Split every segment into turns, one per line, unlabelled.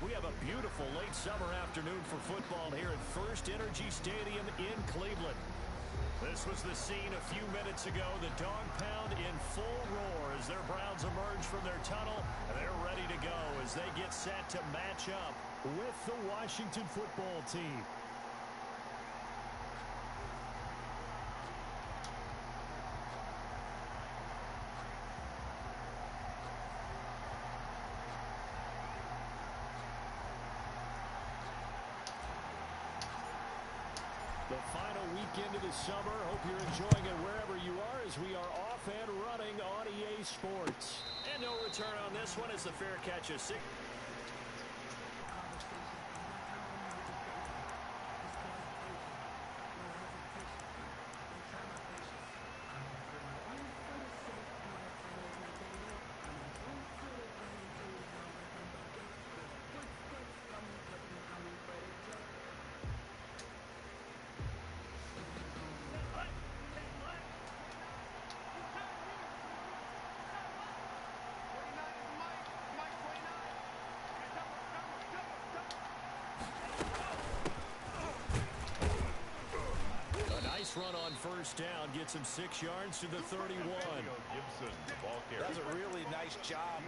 We have a beautiful late summer afternoon for football here at First Energy Stadium in Cleveland. This was the scene a few minutes ago. The dog pound in full roar as their Browns emerge from their tunnel. And they're ready to go as they get set to match up with the Washington football team. The final weekend of the summer. Hope you're enjoying it wherever you are as we are off and running on EA Sports. And no return on this one as the fair catch is 6. Run on first down gets him 6 yards to the 31.
Does a really nice job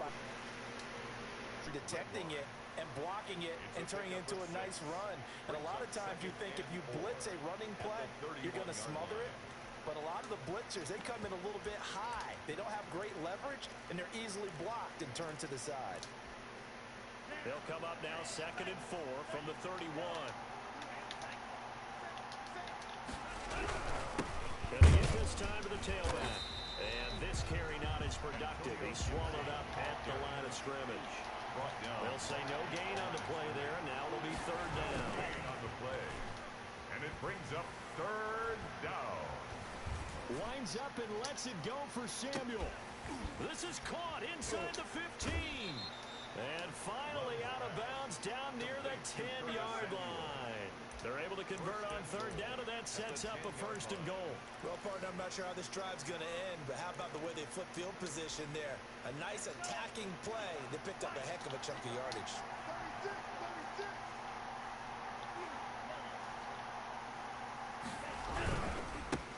detecting it and blocking it and turning it into a nice run. And a lot of times you think if you blitz a running play, you're going to smother it. But a lot of the blitzers, they come in a little bit high. They don't have great leverage, and they're easily blocked and turned to the side.
They'll come up now 2nd and 4 from the 31. Gonna get this time to the tailback. And this carry not as productive. He swallowed up at the line of scrimmage. They'll say no gain on the play there. Now it'll be 3rd down.
On the play. And it brings up 3rd down.
Winds up and lets it go for Samuel. This is caught inside the 15. And finally out of bounds down near the 10-yard line. They're able to convert on 3rd down, and that sets up a 1st and goal.
Well, partner, I'm not sure how this drive's going to end, but how about the way they flip field position there? A nice attacking play. They picked up a heck of a chunk of yardage.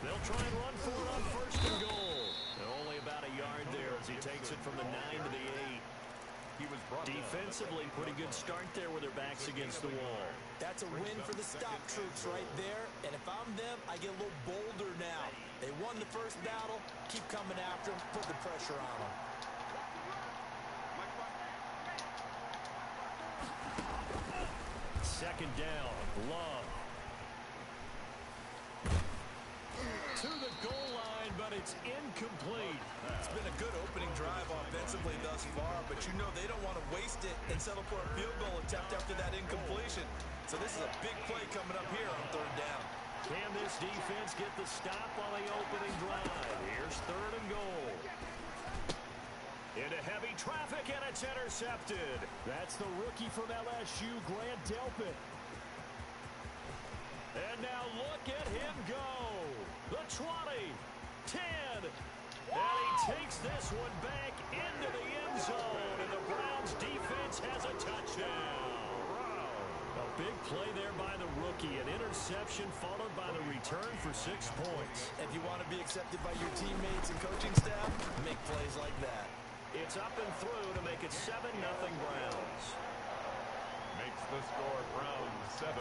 They'll try and run for it on 1st and goal. They're only about a yard there as he takes it from the 9 to the 8. Defensively, pretty good start there with their backs against the wall.
That's a win for the stop troops right there. And if I'm them, I get a little bolder now. They won the first battle. Keep coming after them. Put the pressure on them.
2nd down. Love. To the goal line, but it's incomplete.
It's been a good opening drive offensively thus far, but you know they don't want to waste it and settle for a field goal attempt after that incompletion. So this is a big play coming up here on 3rd down.
Can this defense get the stop on the opening drive? Here's 3rd and goal. Into heavy traffic, and it's intercepted. That's the rookie from LSU, Grant Delpit. And now look at him go. The 20, 10, and he takes this one back into the end zone, and the Browns defense has a touchdown. A big play there by the rookie, an interception followed by the return for 6 points.
If you want to be accepted by your teammates and coaching staff, make plays like that.
It's up and through to make it 7-0 Browns.
Makes the score Browns 7,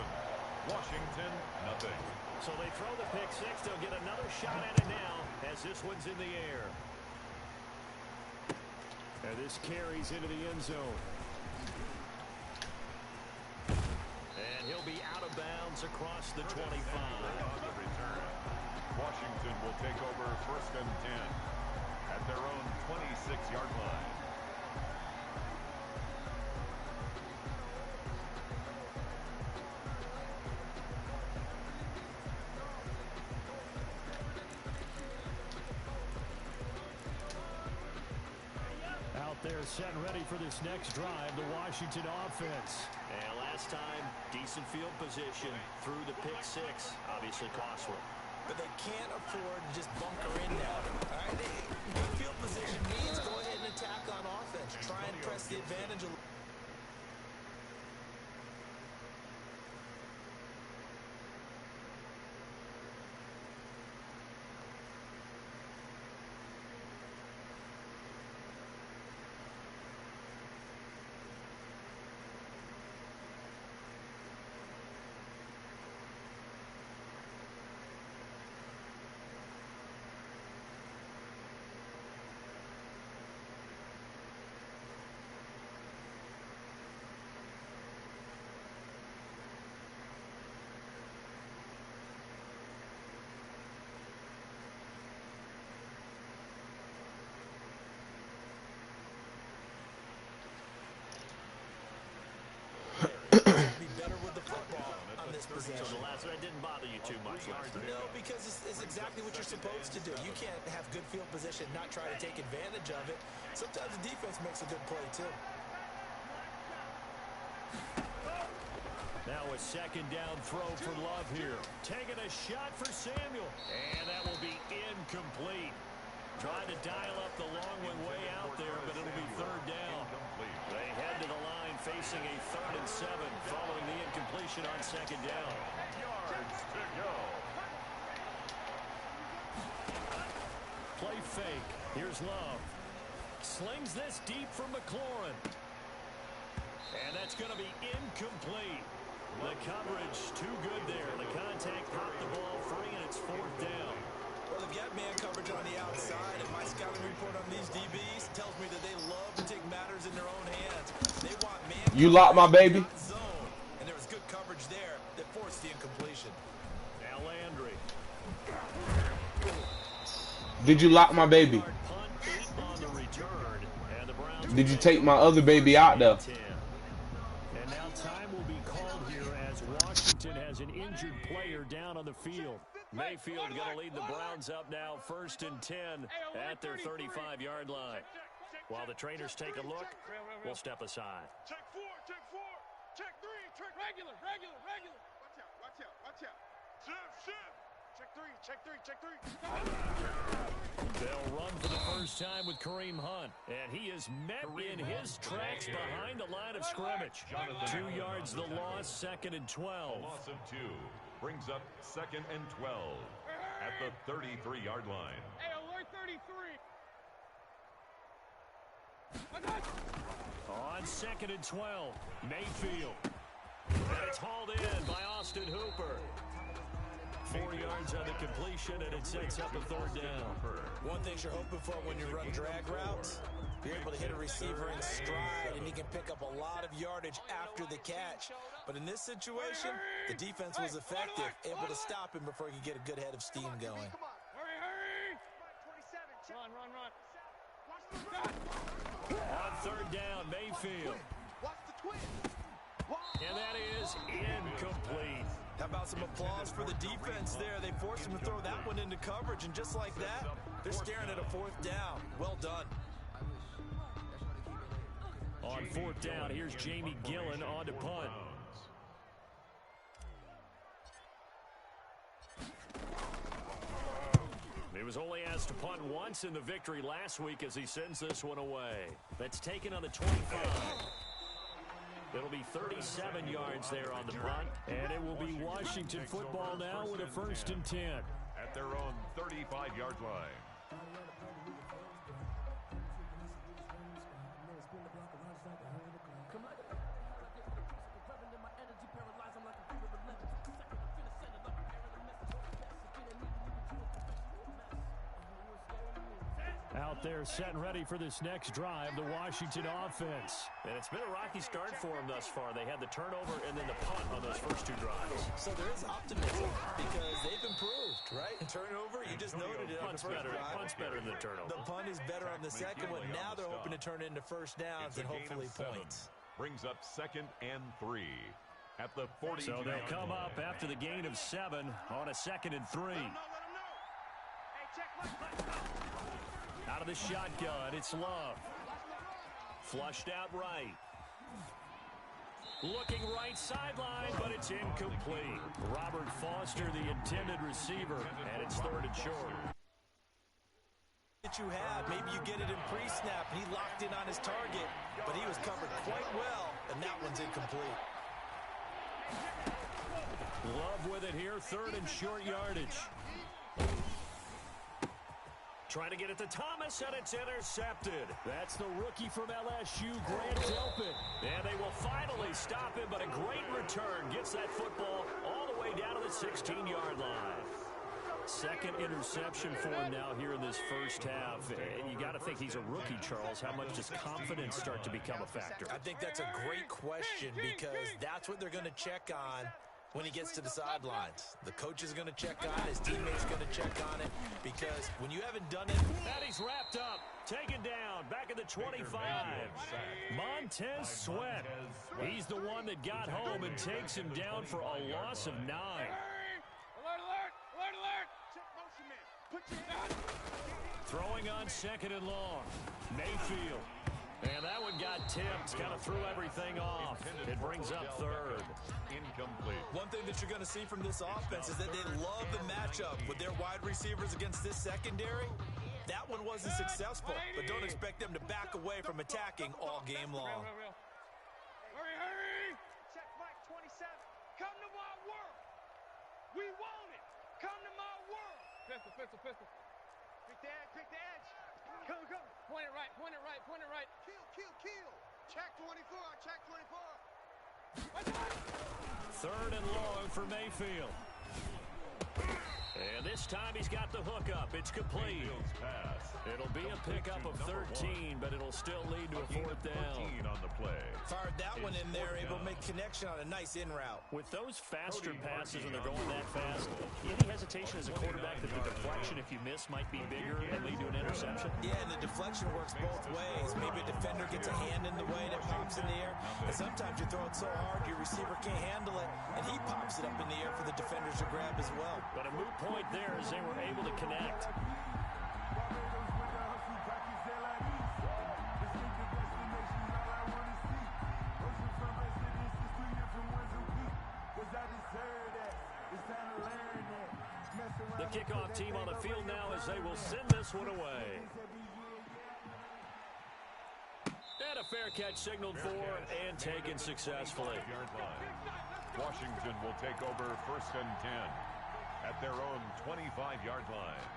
Washington 0.
So they throw the pick 6. They'll get another shot at it now as this one's in the air. And this carries into the end zone. And he'll be out of bounds across the 25.
On the return, Washington will take over 1st and 10 at their own 26-yard line.
They're set and ready for this next drive, the Washington offense. And last time, decent field position through the pick 6, obviously costly.
But they can't afford to just bunker in now. All right, good field position means go ahead and attack on offense. Try and press the advantage a little. possession.
So that didn't bother you too much last night?
No, because it's exactly what you're supposed to do. You can't have good field position, not try to take advantage of it. Sometimes the defense makes a good play, too.
Now a second down throw for Love here. Taking a shot for Samuel. And that will be incomplete. Trying to dial up the long one way out there, but it'll be third down. They head to the line facing a 3rd and 7 following the incompletion on second down.
Yards to go.
Play fake. Here's Love. Slings this deep from McLaurin. And that's going to be incomplete. The coverage too good there. The contact popped the ball free, and it's 4th down.
Well, they've got man coverage on the outside, and my scouting report on these DBs tells me that they love to take matters in their own hands. They want man
You lock my baby.
Zone, and there was good coverage there that forced the incompletion.
Now Landry.
Did you lock my baby?
Punt 8 on the return, and the Browns
Did you take my other baby out there?
10. And now time will be called here as Washington has an injured player down on the field. Mayfield going to lead the Browns up now, 1st and 10 at their 35-yard line. While the trainers take a look, we'll step aside.
Check 4, check 4, check 3, check regular. Watch out. Shift. Check 3.
They'll run for the first time with Kareem Hunt, and he is met in his tracks behind the line of scrimmage. 2 yards the loss, 2nd and 12.
Loss of 2 brings up 2nd and 12 at the 33-yard line.
Hey, alert 33.
On 2nd and 12, Mayfield. And it's hauled in by Austin Hooper. 4 yards on the completion, and it sets up a 3rd down.
One thing you're hoping for when you run drag routes, you're able to hit a receiver in stride, and he can pick up a lot of yardage after the catch. But in this situation, the defense was effective, able to stop him before he could get a good head of steam going.
Hurry. Run.
On 3rd down, Mayfield. And that is incomplete.
How about some applause for the defense there? They forced him to throw that one into coverage, and just like that, they're staring at a 4th down. Well done.
On 4th down, here's Jamie Gillen on to punt. He was only asked to punt once in the victory last week as he sends this one away. That's taken on the 25. It'll be 37 yards there on the punt, and it will be Washington football now with a 1st and 10.
At their own 35-yard line.
Out there set and ready for this next drive, the Washington offense. And it's been a rocky start for them thus far. They had the turnover and then the punt on those first 2 drives.
So there is optimism because they've improved, right? Turnover, you just noted it on the first drive.
Punt's better than the turnover.
The punt is better on the second one. Now they're hoping to turn it into first downs and hopefully points.
Brings up 2nd and 3 at the 40.
So they'll come up after the gain of 7 on a 2nd and 3. Out of the shotgun, it's Love. Flushed out right. Looking right sideline, but it's incomplete. Robert Foster, the intended receiver, and it's 3rd and short.
That you have, maybe you get it in pre-snap, and he locked in on his target, but he was covered quite well, and that one's incomplete.
Love with it here, 3rd and short yardage. Trying to get it to Thomas, and it's intercepted. That's the rookie from LSU, Grant Delpit. And they will finally stop him, but a great return gets that football all the way down to the 16-yard line. 2nd interception for him now here in this first half. And you got to think he's a rookie, Charles. How much does confidence start to become a factor?
I think that's a great question because that's what they're going to check on when he gets to the sidelines. The coach is going to check on it. His teammates going to check on it. Because when you haven't done it...
And he's wrapped up. Taken down. Back at the 25. Montez Sweat. He's the one that got home and takes him down for a loss of 9.
Alert, alert, alert, alert. Check motion man. Put your hand.
Throwing on 2nd and long. Mayfield. And that one got tipped. Kind of threw everything off. It brings up 3rd.
Incomplete.
One thing that you're going to see from this offense is that they love the matchup with their wide receivers against this secondary. That one wasn't successful, but don't expect them to back away from attacking all game long.
Hurry, hurry. Check Mike 27. Come to my world. We want it. Come to my world. Pistol, pistol, pistol. Pick the edge, pick the edge. Come, come. Point it right, point it right, point it right. Kill, kill, kill. Check 24, check 24.
3rd and long for Mayfield. And this time he's got the hook up. It's complete. It'll be a pickup of 13, but it'll still lead to a 4th down.
On the play.
Fired that one in there, able to make connection on a nice in route.
With those faster passes and they're going that fast, any hesitation as a quarterback that the deflection, if you miss, might be bigger and lead to an interception?
Yeah, and the deflection works both ways. Maybe a defender gets a hand in the way and it pops in the air. And sometimes you throw it so hard your receiver can't handle it, and he pops it up in the air for the defenders to grab as well.
But a moot point there as they were able to connect. The kickoff team on the field now as they will send this one away. And a fair catch signaled for and taken successfully.
Washington will take over 1st and 10 at their own 25-yard line.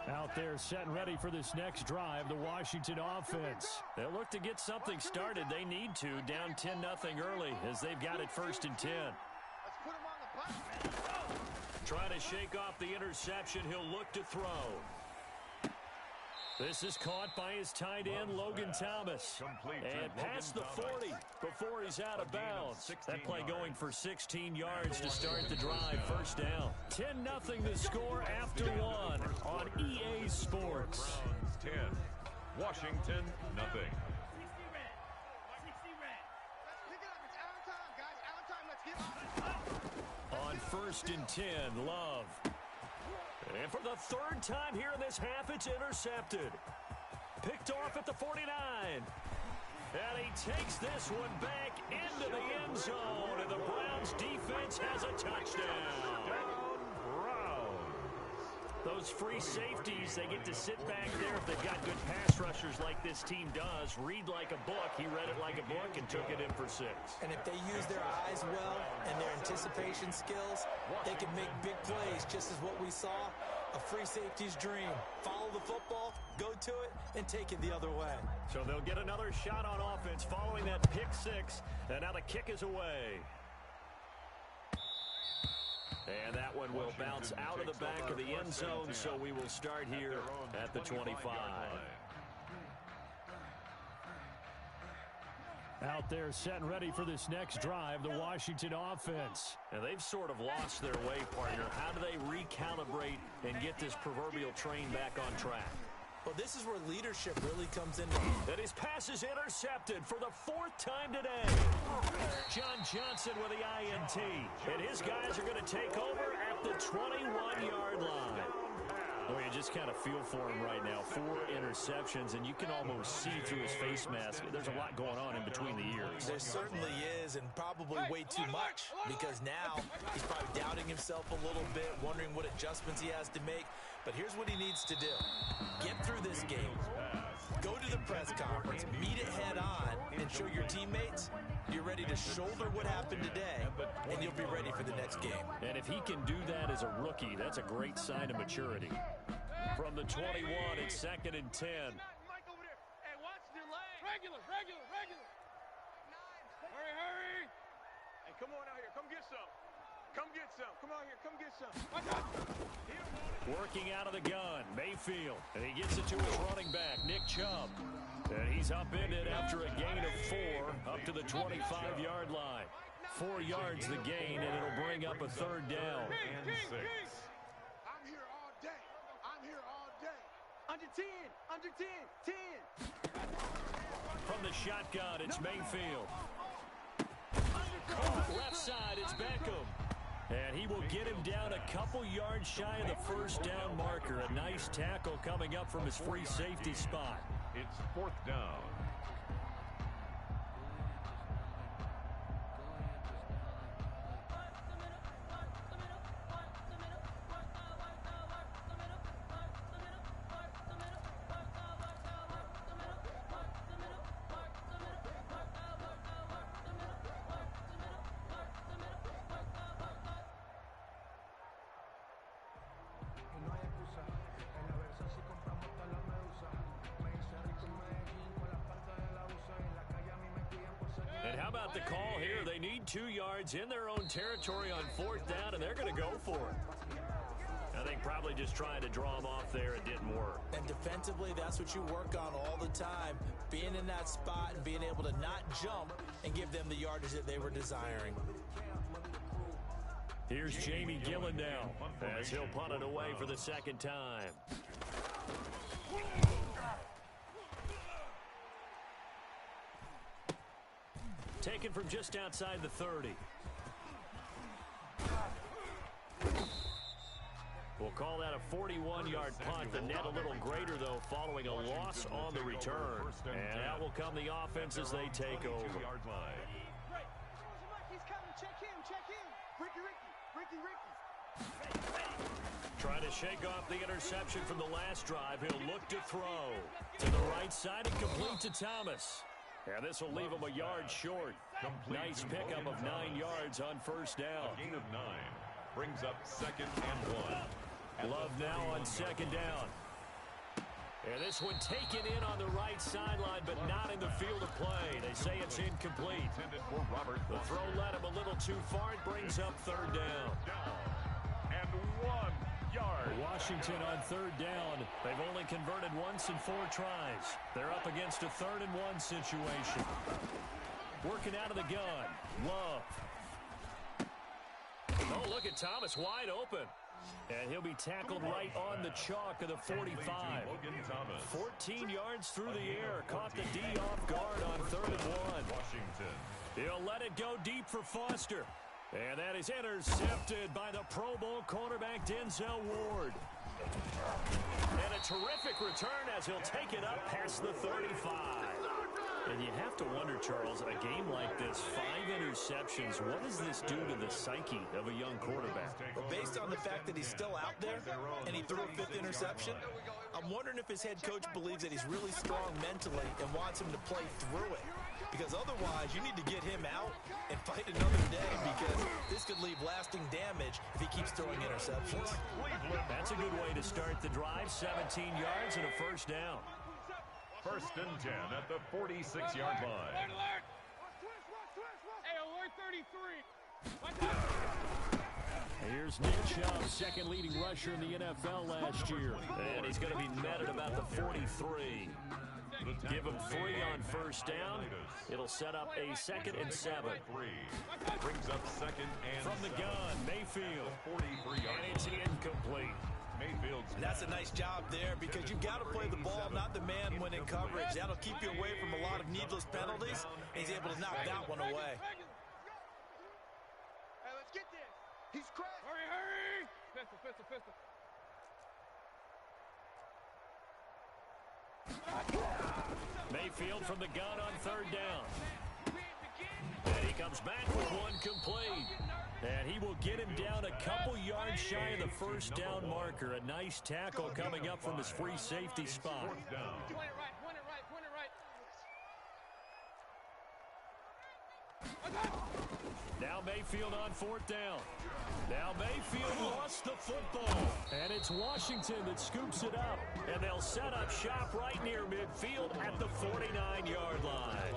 Out there set and ready for this next drive, the Washington offense. They'll look to get something started. They need to, down 10-0 early as they've got it 1st and 10.
Let's put him on the button.
Trying to shake off the interception, he'll look to throw. This is caught by his tight end, Logan Thomas. And past the 40 before he's out of bounds. That play going for 16 yards to start the drive, 1st down. 10-0 the score after 1 on EA Sports.
Browns 10, Washington nothing.
On 1st and 10, Love. And for the 3rd time here in this half, it's intercepted. Picked off at the 49. And he takes this one back into the end zone. And the Browns defense has a touchdown. Those free safeties, they get to sit back there if they've got good pass rushers like this team does. Read like a book. He read it like a book and took it in for 6.
And if they use their eyes well and their anticipation skills, they can make big plays, just as what we saw, a free safety's dream. Follow the football, go to it, and take it the other way.
So they'll get another shot on offense following that pick 6. And now the kick is away. And that one will bounce out of the back of the end zone, so we will start here at the 25. Out there set and ready for this next drive, the Washington offense. And they've sort of lost their way, partner. How do they recalibrate and get this proverbial train back on track?
Well, this is where leadership really comes into.
And his pass is intercepted for the 4th time today. John Johnson with the INT. And his guys are going to take over at the 21-yard line. Oh, you just kind of feel for him right now. 4 interceptions, and you can almost see through his face mask. There's a lot going on in between the ears.
There certainly is, and probably way too much, because now he's probably doubting himself a little bit, wondering what adjustments he has to make. But here's what he needs to do. Get through this game. Go to the press conference, meet it head on, and show your teammates you're ready to shoulder what happened today, and you'll be ready for the next game.
And if he can do that as a rookie, that's a great sign of maturity. From the 21, it's 2nd and 10.
Mike over there. Hey, watch the lane. Regular, regular, regular. Hurry, hurry. Hey, come on out here. Come get some. Come get some. Come out here. Come get some. Watch out.
Working out of the gun, Mayfield. And he gets it to his running back, Nick Chubb. And he's He's upended after a gain of 4 up to the 25-yard line. 4 yards the gain, and it'll bring up a third down.
And 6.
I'm here all day. I'm here all day. Under 10. Under 10. 10.
From the shotgun, it's Mayfield. Caught left side, it's Beckham. And he will get him down a couple yards shy of the first down marker. A nice tackle coming up from his free safety spot.
It's 4th down.
And how about the call here? They need 2 yards in their own territory on 4th down, and they're going to go for it. I think probably just trying to draw them off there. It didn't work.
And defensively, that's what you work on all the time. Being in that spot and being able to not jump and give them the yardage that they were desiring.
Here's Jamie Gillen now as he'll punt it away for the second time. Taken from just outside the 30. We'll call that a 41-yard punt. The net a little greater, though, following a loss on the return. And out will come the offense as they take over.
He's coming. Check him. Check him. Ricky.
Trying to shake off the interception from the last drive. He'll look to throw. To the right side and complete to Thomas. And this will leave him a yard short. Nice pickup of 9 yards on first down.
A gain of 9 brings up 2nd and 1.
Love now on 2nd down. And this one taken in on the right sideline, but not in the field of play. They say it's incomplete.
Intended for Robert.
The throw led him a little too far. It brings up 3rd down.
And 1 yard.
Washington on 3rd down. They've only converted once in 4 tries. They're up against a 3rd and 1 situation. Working out of the gun. Love. Oh, look at Thomas wide open. And he'll be tackled right on the chalk of the 45. 14 yards through the air. Caught the D off guard on 3rd and 1.
Washington.
He'll let it go deep for Foster. And that is intercepted by the Pro Bowl cornerback Denzel Ward. And a terrific return as he'll take it up past the 35. And you have to wonder, Charles, a game like this, 5 interceptions, what does this do to the psyche of a young quarterback?
Well, based on the fact that he's still out there and he threw a 5th interception, I'm wondering if his head coach believes that he's really strong mentally and wants him to play through it. Because otherwise, you need to get him out and fight another day, because this could leave lasting damage if he keeps throwing interceptions.
That's a good way to start the drive. 17 yards and a first down.
1st and 10 at the 46-yard line.
Alert! Hey, alert 33.
Here's Nick Chubb, second leading rusher in the NFL last year. And he's going to be met at about the 43. Give him 3 on first down. It'll set up a 2nd and 7.
Brings up 2nd and
From the
7.
gun, Mayfield.
43-yard
And it's incomplete.
Mayfield's
And that's a nice job there, because you've got to play the ball, not the man when in coverage. That'll keep you away from a lot of needless penalties. And he's able to knock that one away.
Hey, let's get this. He's crashed. Hurry. Pistol.
Mayfield from the gun on 3rd down. And he comes back with one complete. And he will get him down a couple yards shy of the first down marker. A nice tackle coming up from his free safety spot.
4th down.
Point it right.
Now Mayfield on fourth down. Now Mayfield lost the football. And it's Washington that scoops it up. And they'll set up shop right near midfield at the 49-yard line.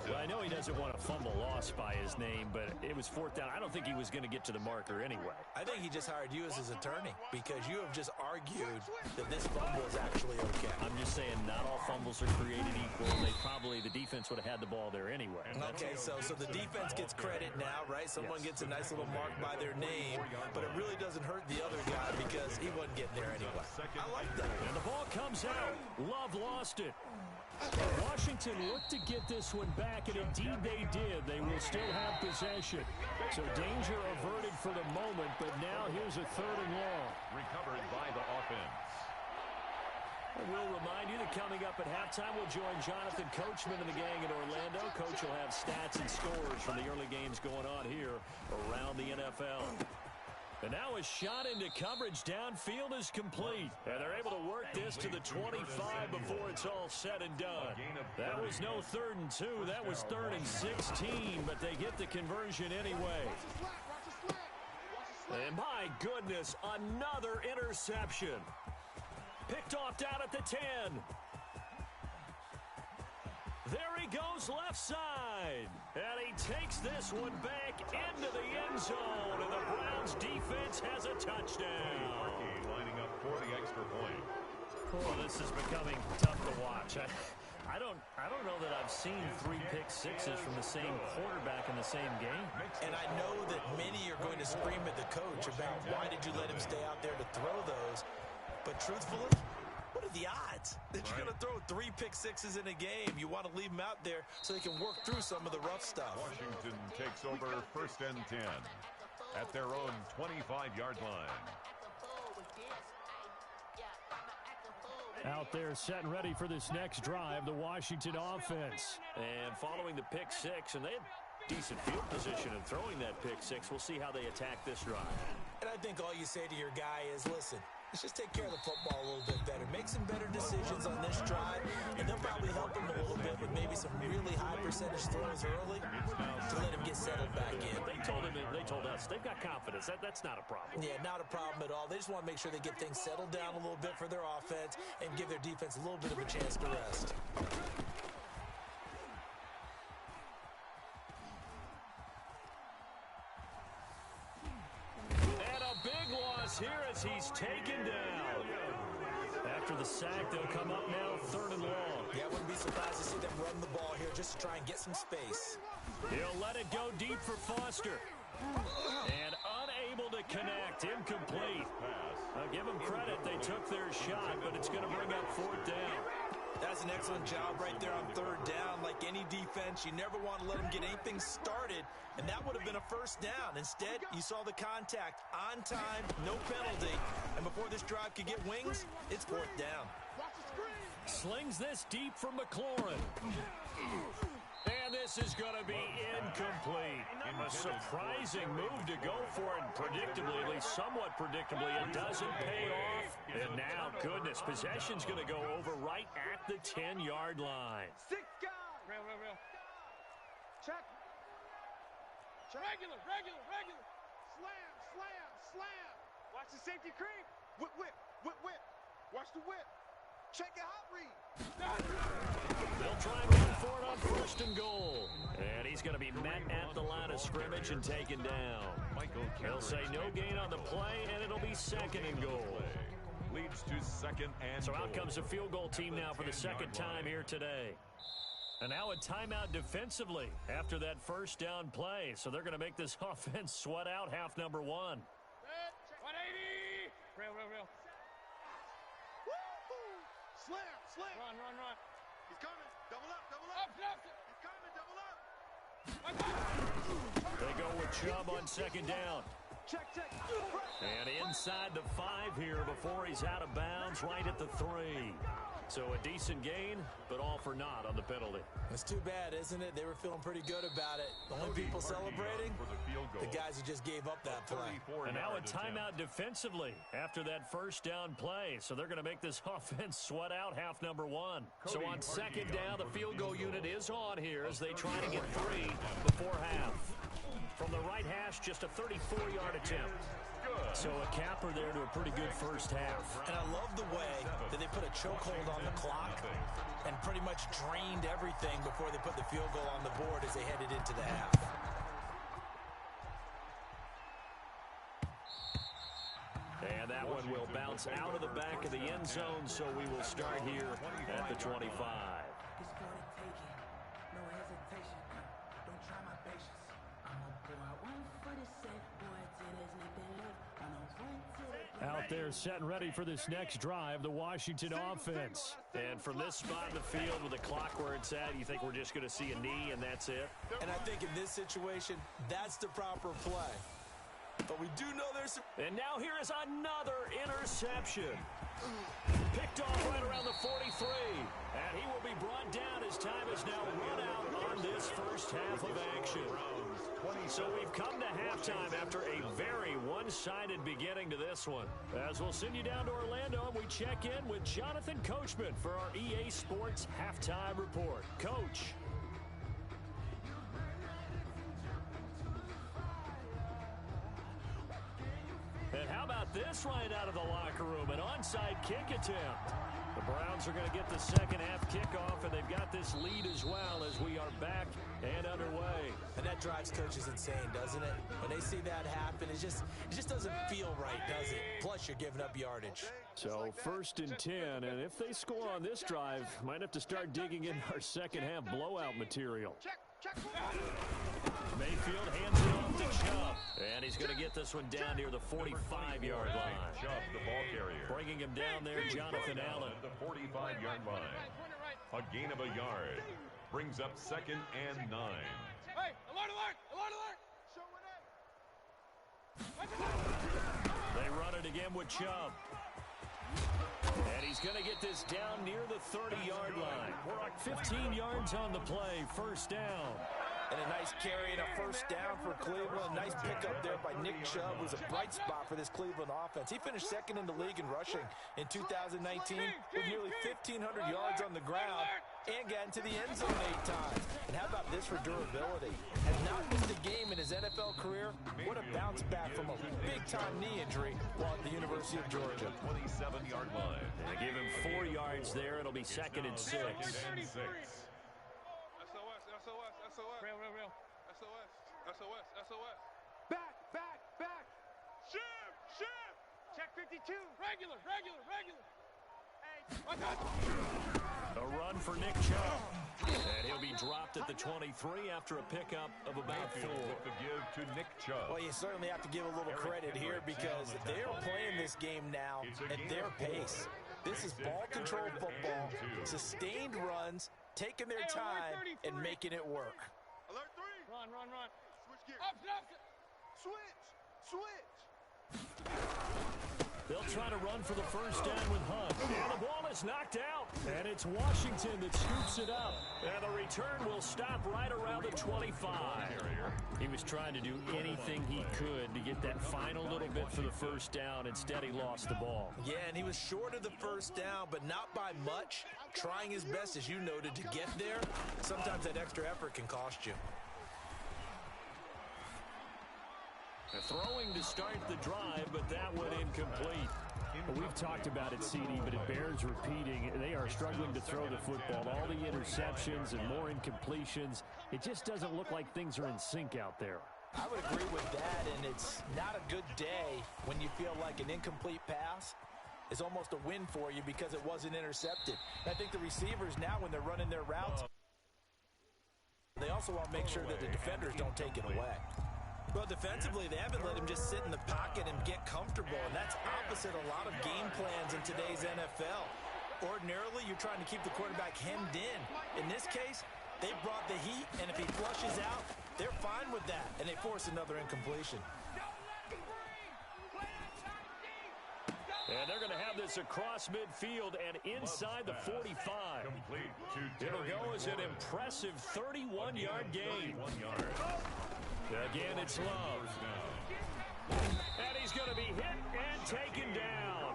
Well, I know he doesn't want a fumble loss by his name, but it was fourth down. I don't think he was going to get to the marker anyway.
I think he just hired you as his attorney because you have just argued that this fumble is actually okay.
I'm just saying not all fumbles are created equal. The defense would have had the ball there anyway.
Okay, so the defense gets credit now, right? Someone gets a nice little mark by their name, but it really doesn't hurt the other guy because he wasn't getting there anyway. I like that.
And the ball comes out. Love lost it. Washington looked to get this one back, and indeed they did. They will still have possession. So danger averted for the moment, but now here's a third and long.
Recovered by the offense.
We'll remind you that coming up at halftime, we'll join Jonathan Coachman and the gang in Orlando. Coach will have stats and scores from the early games going on here around the NFL. And now a shot into coverage downfield is complete. And they're able to work this to the 25 before it's all said and done. That was no 3rd and 2. That was 3rd and 16, but they get the conversion anyway. And my goodness, another interception. Picked off down at the 10. There he goes left side. And he takes this one back into the end zone. And the Browns defense has a touchdown.
Lining up for the extra point.
Oh, this is becoming tough to watch. I don't know that I've seen 3 pick sixes from the same quarterback in the same game.
And I know that many are going to scream at the coach about why did you let him stay out there to throw those. But truthfully, what are the odds that you're going to throw 3 pick sixes in a game? You want to leave them out there so they can work through some of the rough stuff.
Washington takes over 1st and 10 at their own 25-yard line.
Out there set and ready for this next drive, the Washington offense. And following the pick six, and they had decent field position in throwing that pick six. We'll see how they attack this drive.
And I think all you say to your guy is, listen, let's just take care of the football a little bit better. Make some better decisions on this drive, and they'll probably help him a little bit with maybe some really high percentage throws early to let him get settled back in.
They told us they've got confidence. That's not a problem.
Yeah, not a problem at all. They just want to make sure they get things settled down a little bit for their offense and give their defense a little bit of a chance to rest.
Here as he's taken down. After the sack, they'll come up now 3rd and long.
Yeah, I wouldn't be surprised to see them run the ball here just to try and get some space.
He'll let it go deep for Foster. And unable to connect. Incomplete. I'll give them credit. They took their shot, but it's going to bring up 4th down.
That's an excellent job right there on 3rd down. Like any defense, you never want to let them get anything started, and that would have been a 1st down. Instead, you saw the contact on time, no penalty, and before this drive could get wings, it's 4th down.
Slings this deep from McLaurin. And this is going to be incomplete. A surprising move to go for it, predictably, at least somewhat predictably, it doesn't pay off. And now, goodness, possession's going to go over right at the 10-yard line.
6 guys. Real. Check. Regular. Slam. Watch the safety creep. Whip. Watch the whip. Check your hot read.
They'll try and run for it on 1st and goal. And he's going to be met at the line of scrimmage and taken down. They'll say no gain on the play, and it'll be 2nd and goal.
Leads to 2nd and
So out comes the field goal team now for the 2nd time here today. And now a timeout defensively after that 1st down play. So they're going to make this offense sweat out half number 1.
180. Real. Slam. Run. He's coming. Double up. He's coming. Double up.
They go with Chubb on 2nd down.
Check.
And inside the 5 here before he's out of bounds right at the 3. So a decent gain, but all for naught on the penalty.
It's too bad, isn't it? They were feeling pretty good about it. The only people celebrating, the guys who just gave up that play.
And now a timeout defensively after that first down play. So they're going to make this offense sweat out half number one. So on second down, the field goal unit is on here as they try to get 3 before half. From the right hash, just a 34-yard attempt. So a capper there to a pretty good first half.
And I love the way that they put a chokehold on the clock and pretty much drained everything before they put the field goal on the board as they headed into the half.
And that one will bounce out of the back of the end zone, so we will start here at the 25. Out there set and ready for this next drive, the Washington offense. And from this spot in the field with the clock where it's at, you think we're just going to see a knee and that's it?
And I think in this situation, that's the proper play. But we do know there's some...
And now here is another interception. Picked off right around the 43. And he will be brought down as time is now run out on this first half of action. So we've come to halftime after a very one-sided beginning to this one. As we'll send you down to Orlando, and we check in with Jonathan Coachman for our EA Sports Halftime Report. Coach. And how about this right out of the locker room? An onside kick attempt. The Browns are going to get the second half kickoff, and they've got this lead as well as we are back and underway.
And that drives coaches insane, doesn't it? When they see that happen, it just doesn't feel right, does it? Plus, you're giving up yardage.
So 1st and 10, and if they score on this drive, might have to start digging in our second half blowout material. Mayfield hands it off to Chubb. And he's going to get this one down near the 45-yard line.
Chubb, the ball carrier.
Bringing him down there, Jonathan Allen.
At the 45-yard line. A gain of a yard. Brings up 2nd and 9.
Hey, alert, alert, alert, alert.
They run it again with Chubb. And he's going to get this down near the 30-yard line. We're at 15 yards on the play, first down.
And a nice carry and a first down for Cleveland. A nice pickup there by Nick Chubb, who's a bright spot for this Cleveland offense. He finished 2nd in the league in rushing in 2019 with nearly 1,500 yards on the ground and got into the end zone 8 times. And how about this for durability? Has not missed a game in his NFL career. What a bounce back from a big-time knee injury while at the University of Georgia.
27-yard line.
They give him 4 yards there. It'll be 2nd and 6.
Real. SOS. Back. Ship. Check 52. Regular. Hey,
A run for Nick Chubb. And he'll be dropped at the 23 after a pickup of about 4.
With the give to Nick Chubb.
Well, you certainly have to give a little credit here because they're playing this game now at their pace. This is ball control football, sustained runs, taking their time and making it work.
alert 3. Run. Switch gear. Opposite. Switch.
They'll try to run for the first down with Hunt. And the ball is knocked out. And it's Washington that scoops it up. And the return will stop right around the 25. He was trying to do anything he could to get that final little bit for the first down. Instead, he lost the ball.
Yeah, and he was short of the first down, but not by much. Trying his best, as you noted, to get there. Sometimes that extra effort can cost you.
Throwing to start the drive, but that went incomplete. We've talked about it, CD, but it bears repeating. They are struggling to throw the football. All the interceptions and more incompletions. It just doesn't look like things are in sync out there.
I would agree with that, and it's not a good day when you feel like an incomplete pass is almost a win for you because it wasn't intercepted. And I think the receivers now, when they're running their routes, they also want to make sure that the defenders don't take it away. Well, defensively, they haven't let him just sit in the pocket and get comfortable, and that's opposite a lot of game plans in today's NFL. Ordinarily, you're trying to keep the quarterback hemmed in. In this case, they brought the heat, and if he flushes out, they're fine with that, and they force another incompletion.
And they're going to have have this across midfield and inside the 45.
Complete to
It'll
Terry
go as an
McLaurin.
impressive 31-yard gain.
31 yards.
Again, it's Love.
First down.
And he's going to be hit and taken down.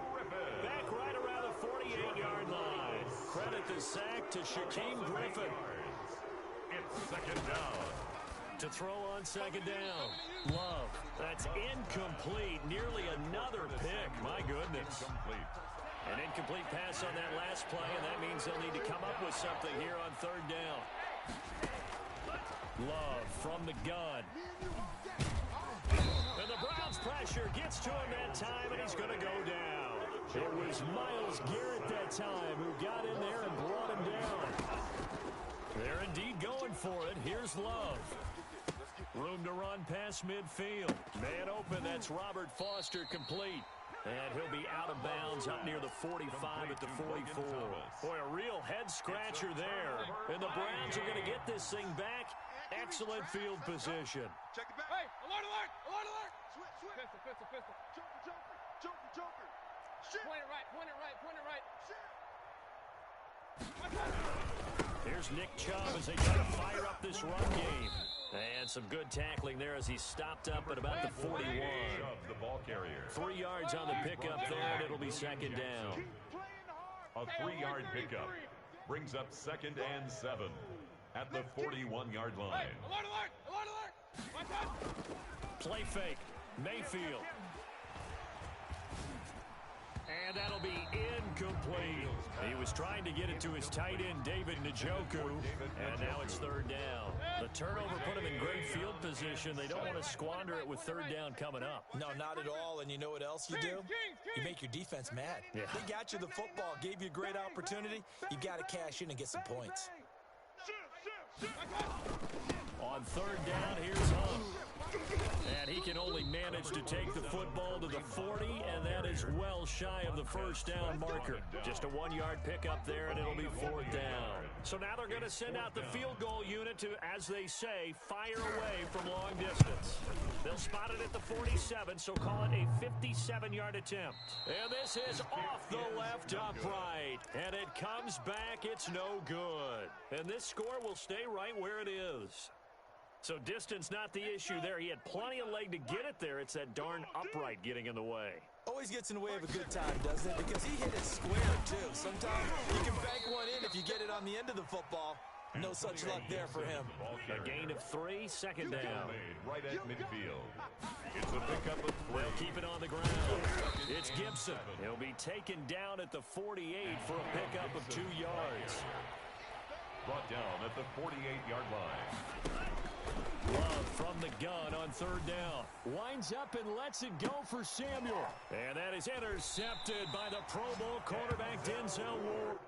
Back right around the 48-yard line. Credit the sack to Shaquem Griffin.
It's second down.
To throw on second down. Love. That's incomplete. Nearly another pick. My goodness.
Complete.
An incomplete pass on that last play, and that means they'll need to come up with something here on third down. Love from the gun. And the Browns pressure gets to him that time, and he's going to go down. It was Myles Garrett that time who got in there and brought him down. They're indeed going for it. Here's Love. Room to run past midfield. Man open, that's Robert Foster complete. And he'll be out of bounds up near the 45 at the 44. Boy, a real head-scratcher there. And the Browns are going to get this thing back. Excellent field position.
Check it back. Hey, alert, alert, alert, alert. Switch. Pistol, pistol, pistol. Joker. Shit. Point it right, point it right, point it right. Shit.
Here's Nick Chubb as they try to fire up this run game. And some good tackling there as he stopped up at about the 41.
Chubb, the ball carrier.
3 yards on the pickup there, and it'll be second down.
A 3-yard pickup brings up 2nd and 7 at the 41-yard line.
Alert, alert, alert, alert. My touch.
Play fake. Mayfield. And that'll be incomplete. He was trying to get it to his tight end, David Njoku, and now it's third down. The turnover put him in great field position. They don't want to squander it with third down coming up.
No, not at all. And you know what else you do? You make your defense mad.
Yeah.
They got you the football, gave you a great opportunity. You got to cash in and get some points.
On third down, here's Hunt. And he can only manage to take the football to the 40, and that is well shy of the first down marker. Just a 1-yard pickup there, and it'll be fourth down. So now they're going to send out the field goal unit to, as they say, fire away from long distance. They'll spot it at the 47, so call it a 57-yard attempt. And this is off the left upright. And it comes back. It's no good. And this score will stay right where it is. So distance not the issue there. He had plenty of leg to get it there. It's that darn upright getting in the way.
Always gets in the way of a good time, doesn't it? Because he hit it square, too. Sometimes you can bank one in if you get it on the end of the football. No such luck there for him.
A gain of 3, second down.
Right at midfield. It's a pickup of 3.
They'll keep it on the ground. It's Gibson. He'll be taken down at the 48 for a pickup of 2 yards.
Brought down at the 48-yard line.
Love from the gun on third down. Winds up and lets it go for Samuel. And that is intercepted by the Pro Bowl quarterback Denzel Ward.